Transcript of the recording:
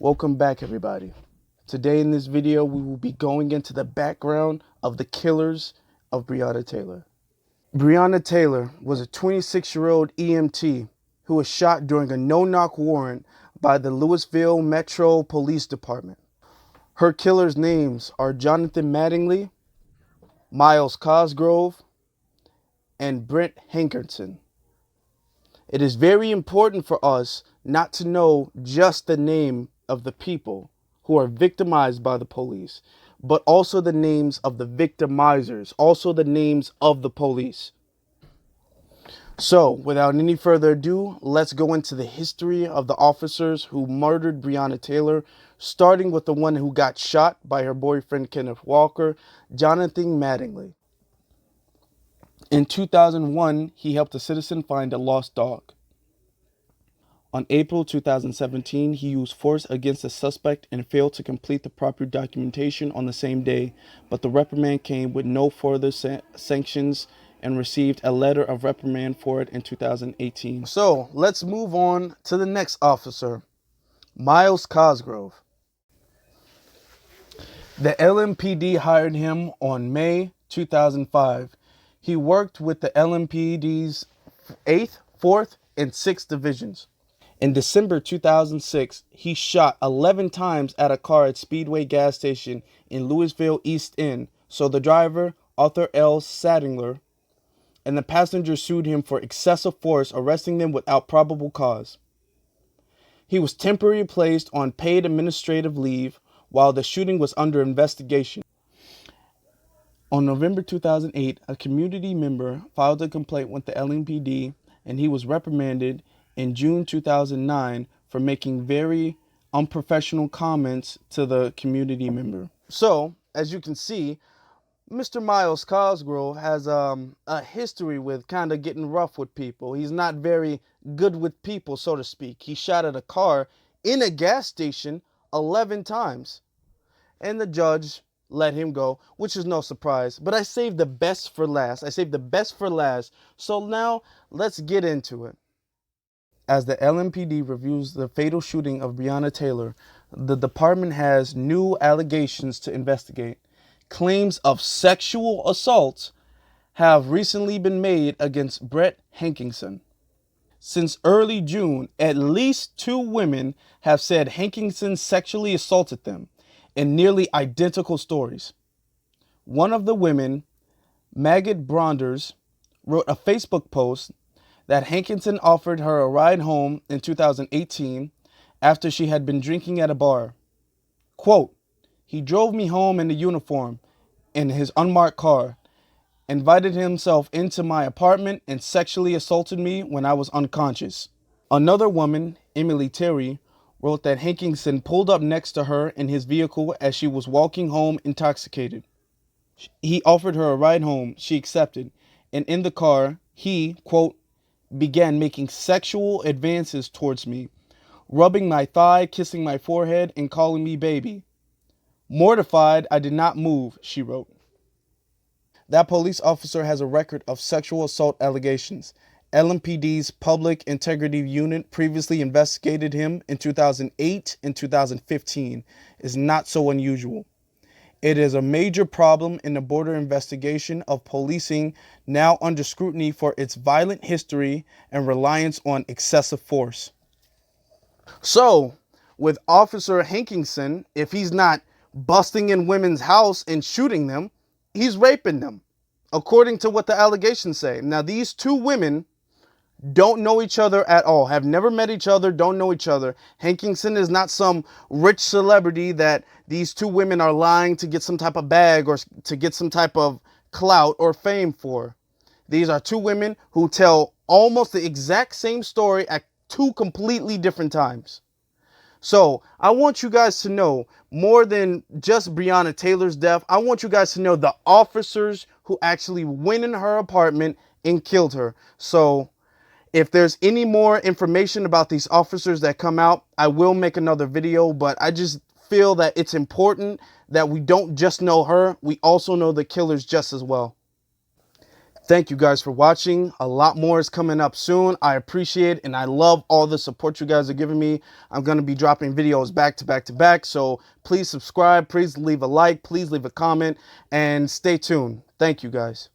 Welcome back, everybody. Today in this video, we will be going into the background of the killers of Breonna Taylor. Breonna Taylor was a 26-year-old EMT who was shot during a no-knock warrant by the Louisville Metro Police Department. Her killers' names are Jonathan Mattingly, Miles Cosgrove, and Brent Hankinson. It is very important for us not to know just the name of the people who are victimized by the police, but also the names of the victimizers, also the names of the police. So, without any further ado, let's go into the history of the officers who murdered Breonna Taylor, starting with the one who got shot by her boyfriend Kenneth Walker, Jonathan Mattingly. In 2001, he helped a citizen find a lost dog. On April 2017, he used force against a suspect and failed to complete the proper documentation on the same day, but the reprimand came with no further sanctions and received a letter of reprimand for it in 2018. So let's move on to the next officer, Miles Cosgrove. The LMPD hired him on May 2005. He worked with the LMPD's 8th, 4th, and 6th divisions. In December 2006, he shot 11 times at a car at Speedway gas station in Louisville East End, so the driver, Arthur L. Sadler, and the passenger sued him for excessive force, arresting them without probable cause. He was temporarily placed on paid administrative leave while the shooting was under investigation. On November 2008, a community member filed a complaint with the LMPD, and he was reprimanded in June 2009 for making very unprofessional comments to the community member. So, as you can see, Mr. Miles Cosgrove has a history with kind of getting rough with people. He's not very good with people, so to speak. He shot at a car in a gas station 11 times. And the judge let him go, which is no surprise. But I saved the best for last. So now let's get into it. As the LMPD reviews the fatal shooting of Breonna Taylor, the department has new allegations to investigate. Claims of sexual assault have recently been made against Brent Hankinson. Since early June, at least 2 women have said Hankinson sexually assaulted them in nearly identical stories. One of the women, Maggot Bronders, wrote a Facebook post that Hankinson offered her a ride home in 2018 after she had been drinking at a bar. Quote, "He drove me home in a uniform in his unmarked car, invited himself into my apartment, and sexually assaulted me when I was unconscious." Another woman, Emily Terry, wrote that Hankinson pulled up next to her in his vehicle as she was walking home intoxicated. He offered her a ride home. She accepted. And in the car, he, quote, "began making sexual advances towards me, rubbing my thigh, kissing my forehead, and calling me baby. Mortified, I did not move," she wrote. That police officer has a record of sexual assault allegations. LMPD's Public Integrity Unit previously investigated him in 2008 and 2015. Is not so unusual. It is a major problem in the border investigation of policing, now under scrutiny for its violent history and reliance on excessive force. So, with Officer Hankinson, if he's not busting in women's house and shooting them, he's raping them, according to what the allegations say. Now, these 2 women don't know each other at all, have never met each other, don't know each other. Hankinson is not some rich celebrity that these 2 women are lying to get some type of bag or to get some type of clout or fame for. These are 2 women who tell almost the exact same story at 2 completely different times. So I want you guys to know more than just Breonna Taylor's death. I want you guys to know the officers who actually went in her apartment and killed her. So if there's any more information about these officers that come out, I will make another video, but I just feel that it's important that we don't just know her, we also know the killers just as well. Thank you guys for watching. A lot more is coming up soon. I appreciate and I love all the support you guys are giving me. I'm going to be dropping videos back to back to back. So please subscribe. Please leave a like. Please leave a comment and stay tuned. Thank you guys.